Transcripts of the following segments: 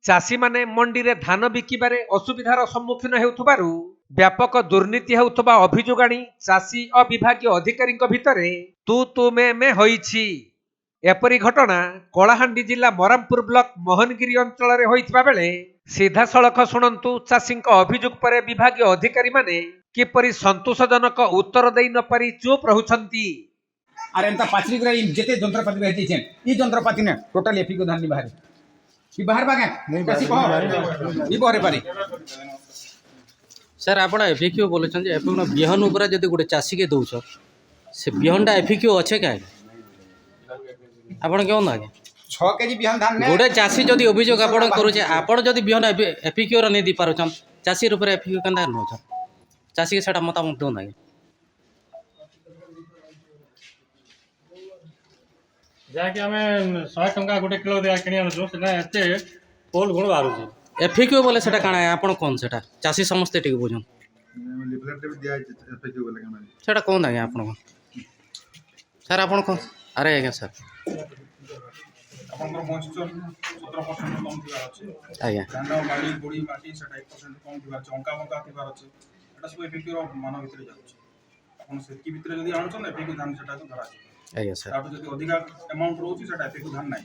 ଚାଷୀ ମାନେ ମଣ୍ଡିରେ ଧାନ ବିକିବାରେ ଅସୁବିଧାର ସମ୍ମୁଖୀନ ହେଉଥିବାରୁ ବ୍ୟାପକ ଦୁର୍ନୀତି ହେଉଥିବା ଅଭିଯୋଗ ଆଣି ଚାଷୀ ଓ ବିଭାଗୀୟ ଅଧିକାରୀଙ୍କ ଭିତରେ ତୁ ତୁ ମେ ହୋଇଛି। ଏପରି ଘଟଣା କଳାହାଣ୍ଡି ଜିଲ୍ଲା ମରାମପୁର ବ୍ଲକ ମୋହନଗିରି ଅଞ୍ଚଳରେ ହୋଇଥିବା ବେଳେ ସିଧାସଳଖ ଶୁଣନ୍ତୁ ଚାଷୀଙ୍କ ଅଭିଯୋଗ ପରେ ବିଭାଗୀୟ ଅଧିକାରୀ ମାନେ କିପରି ସନ୍ତୋଷଜନକ ଉତ୍ତର ଦେଇ ନ ପାରି ଚୁପ୍ ରହୁଛନ୍ତି। ଆରେ ଏନ୍ତା ପାଚରି କରି ଯେତେ ଯନ୍ତ୍ରପାତି ରହିଛି ଇ ଯନ୍ତ୍ରପାତି ନା ଟୋଟାଲ ଏଫି को धान नहीं बाहर कि बाहर बागे कैसी कहो ई बहरे पारी सर आपण एफिक्यू बोलछन जे एफिक्यू बिहन ऊपर जदी गुटे चासी के दउछ से बिहनटा एफिक्यू अच्छे काहे आपण केउ ना 6 केजी बिहन धान ने गुटे चासी जदी अभियोग आपण करूचे आपण जदी बिहन एफिक्यू र नै दी पारुछन चासी ऊपर एफिक्यू कंदा न छ चासी के सेटा मतामत दो ना ଯାହାକି ଆମେ 100 ଟଙ୍କା ଗୋଟେ କିଲୋ ଦେଆ କିଣି ଆଣୁଛୁ ସେଟା ଏତେ ପୋଲ ଗୁଣ ବାହାରୁଛି। एफिक्यू बोले सेटा काଣା आपण कोन सेटा चासी समस्त टिक बुझन लिफलेट भी दिया एफएक्यू बोले काना सेटा कोन आगे आपण सर आपण कोन अरे आगे सर आपनकर मॉइस्चर 17% कम थिबार अछि आगे कांडा माटी गुडी माटी सेटा 1% कम थिबार अछि अंका मंका थिबार अछि एटा सब एफएक्यू रो मान भितर जाउछि आपन सेटकी भितर जदी आनछन एफएक्यू धान सेटा को धरा आगे सर तापर जदी अधिका अमाउंट रोछि सेटा एफएक्यू धान नाही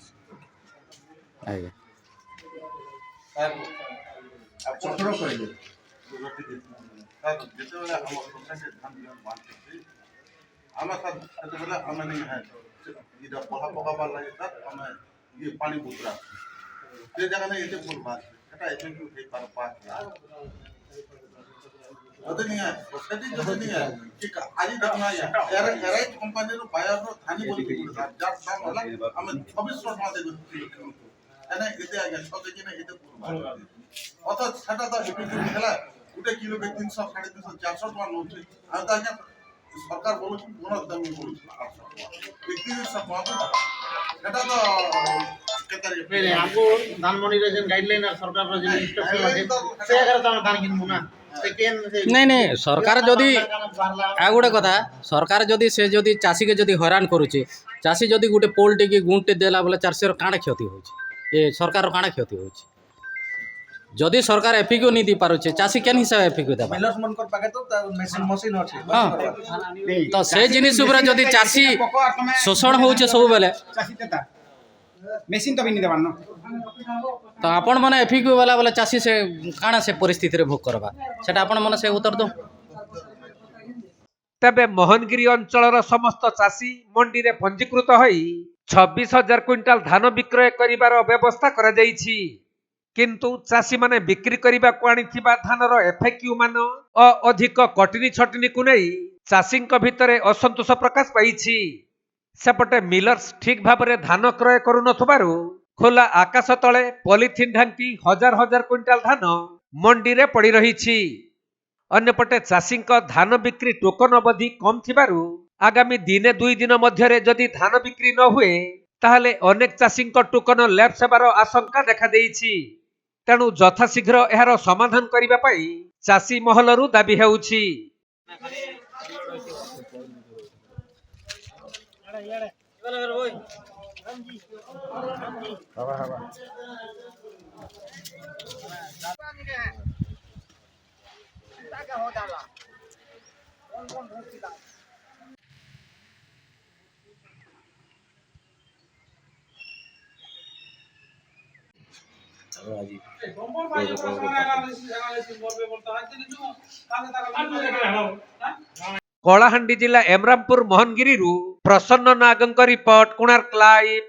आगे सर आप छोटो कइले सर जेतेबेला हम सोसाइटी धान बिहन बांटछि आमा सर जेतेबेला हम नहीं है इदा पहा पका बार लागे सर हम ये पानी बुतरा से जगह ने एते फुल बात एटा एफएक्यू हे पर पास अदे नहीं है सोसाइटी जब नहीं है कि आज देखना है एराइट कंपनी रो बायर रो थानी बोली कि जात दाम होला हम 26 टका दे एने एते आगे 6 केजी ने एते फुल अत सेटा तो एफएक्यू हेला गुटे किलो के 300 350 400 टका नउछि आ त आगे सरकार बोलु कोन दाम बोलु 31 टका सेटा तो केतरे नहीं हमको धान मंडी रे जेन गाइडलाइन है सरकार रो जेन इंस्ट्रक्शन है से अगर तम धान किनबो ना नहीं नहीं सरकार जदि आ गोटे कथा सरकार जदि से जदि चासी के जदि हैरान करूचे चासी जदि गोटे पोलटे की गुंटे देला बोले चाषी काण क्षति होची ए सरकार काण क्षति होची जदि सरकार एफिक्यू नहीं दी पारुचे चासी केन हिसाब एफिक्यू देबा मिलर्स मनकर पाके तो मशीन मशीन अछि हां तो से जिनिस ऊपर जदि चासी शोषण होचे सब बेले चासी देता मेसिन तो भी नहीं देबान न तो आपण माने एफिक्यू वाला बोले चासी से काण से परिस्थिति रे भोग करबा सेटा आपण माने से उत्तर दो तेबे मोहनगिरी अंचलर समस्त चाषी मंडी रे पंजीकृत होई 26,000 क्विंटाल धान विक्रय करिवार व्यवस्था करा जाईछि किंतु चाषी माने बिक्री करिबा को आनिथिबा धानर एफएक्यू मान अधिक कटनी छटनी को नै चाषींक भितरे असंतोष प्रकाश पाइछि सेपटे मिलर्स ठीक भाबरे धान क्रय करू नथबारु खोला आकाश तले पॉलिथिन ढांकी हजार हजार क्विंटाल धान मंडी रे पड़ी रहिछि अन्यपटे चाषींक धान बिक्री टोकन अवधि कम थिबारु आगामी दिने 2 दिन मध्यरे जदि धान बिक्री न हुए ताहले अनेक चाषींक टोकन लैप्स हेबार आशंका देखा देइछि तेणु यथाशीघ्र एहार समाधान करिबा पई चाषी महलरु दाबी हेउछि कलाहांडी जिला एमरामपुर मोहनगिरी प्रसन्न नागंक रिपोर्ट कोणार्क लाइव।